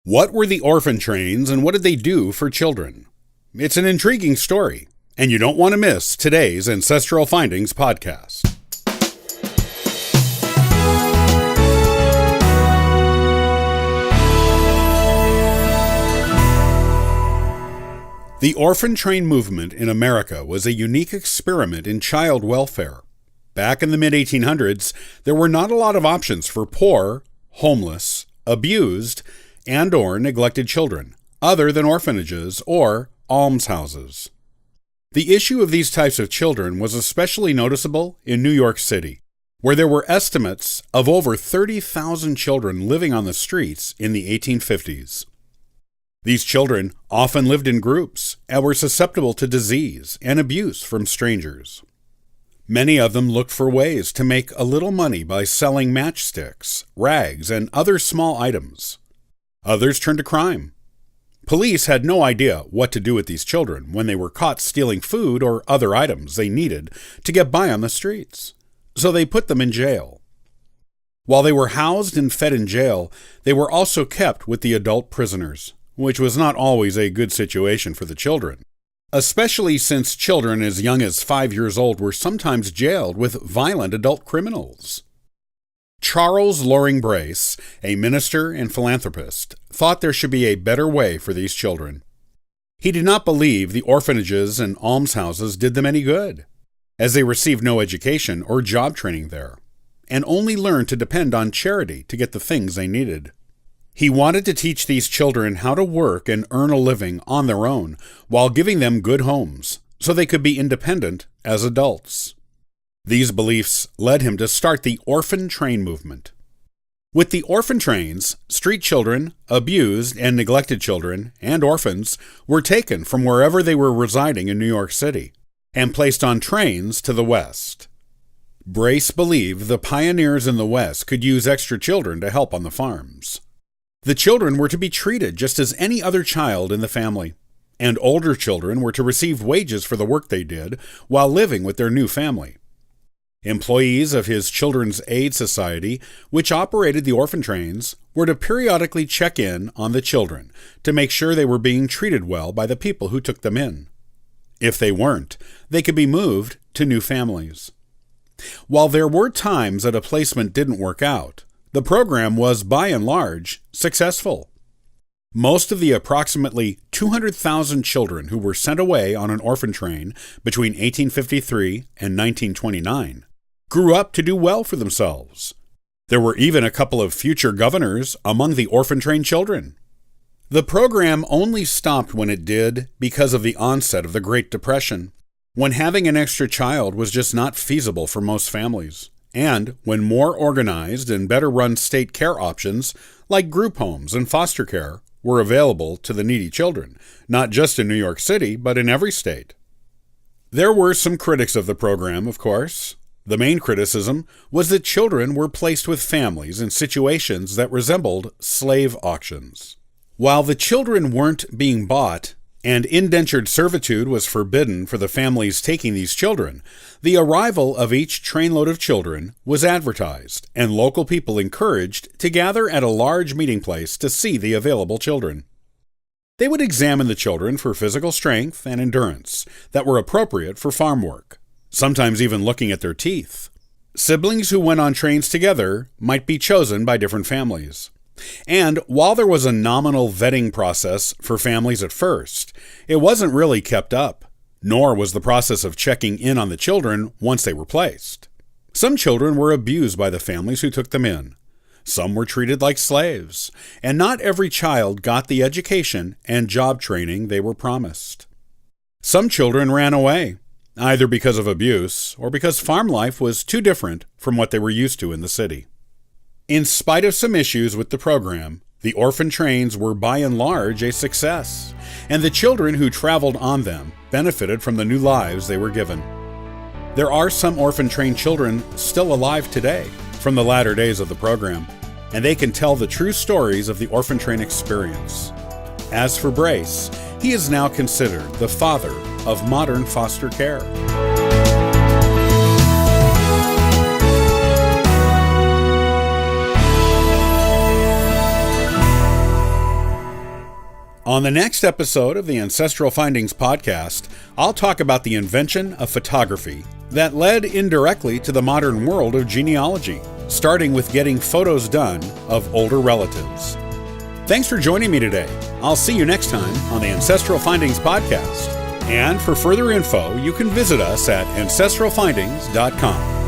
What were the orphan trains and what did they do for children? It's an intriguing story, and you don't want to miss today's Ancestral Findings podcast. The orphan train movement in America was a unique experiment in child welfare. Back in the mid-1800s, there were not a lot of options for poor, homeless, abused, and/or neglected children, other than orphanages or almshouses. The issue of these types of children was especially noticeable in New York City, where there were estimates of over 30,000 children living on the streets in the 1850s. These children often lived in groups and were susceptible to disease and abuse from strangers. Many of them looked for ways to make a little money by selling matchsticks, rags, and other small items. Others turned to crime. Police had no idea what to do with these children when they were caught stealing food or other items they needed to get by on the streets, so they put them in jail. While they were housed and fed in jail, they were also kept with the adult prisoners, which was not always a good situation for the children, especially since children as young as 5 years old were sometimes jailed with violent adult criminals. Charles Loring Brace, a minister and philanthropist, thought there should be a better way for these children. He did not believe the orphanages and almshouses did them any good, as they received no education or job training there, and only learned to depend on charity to get the things they needed. He wanted to teach these children how to work and earn a living on their own while giving them good homes so they could be independent as adults. These beliefs led him to start the Orphan Train movement. With the orphan trains, street children, abused and neglected children, and orphans were taken from wherever they were residing in New York City and placed on trains to the West. Brace believed the pioneers in the West could use extra children to help on the farms. The children were to be treated just as any other child in the family, and older children were to receive wages for the work they did while living with their new family. Employees of his Children's Aid Society, which operated the orphan trains, were to periodically check in on the children to make sure they were being treated well by the people who took them in. If they weren't, they could be moved to new families. While there were times that a placement didn't work out, the program was, by and large, successful. Most of the approximately 200,000 children who were sent away on an orphan train between 1853 and 1929 grew up to do well for themselves. There were even a couple of future governors among the orphan train children. The program only stopped when it did because of the onset of the Great Depression, when having an extra child was just not feasible for most families, and when more organized and better-run state care options, like group homes and foster care, were available to the needy children, not just in New York City, but in every state. There were some critics of the program, of course. The main criticism was that children were placed with families in situations that resembled slave auctions. While the children weren't being bought, and indentured servitude was forbidden for the families taking these children, the arrival of each trainload of children was advertised, and local people encouraged to gather at a large meeting place to see the available children. They would examine the children for physical strength and endurance that were appropriate for farm work, sometimes even looking at their teeth. Siblings who went on trains together might be chosen by different families. And while there was a nominal vetting process for families at first, it wasn't really kept up, nor was the process of checking in on the children once they were placed. Some children were abused by the families who took them in. Some were treated like slaves, and not every child got the education and job training they were promised. Some children ran away, either because of abuse or because farm life was too different from what they were used to in the city. In spite of some issues with the program, the orphan trains were by and large a success, and the children who traveled on them benefited from the new lives they were given. There are some orphan train children still alive today from the latter days of the program, and they can tell the true stories of the orphan train experience. As for Brace, he is now considered the father of modern foster care. On the next episode of the Ancestral Findings podcast, I'll talk about the invention of photography that led indirectly to the modern world of genealogy, starting with getting photos done of older relatives. Thanks for joining me today. I'll see you next time on the Ancestral Findings podcast. And for further info, you can visit us at ancestralfindings.com.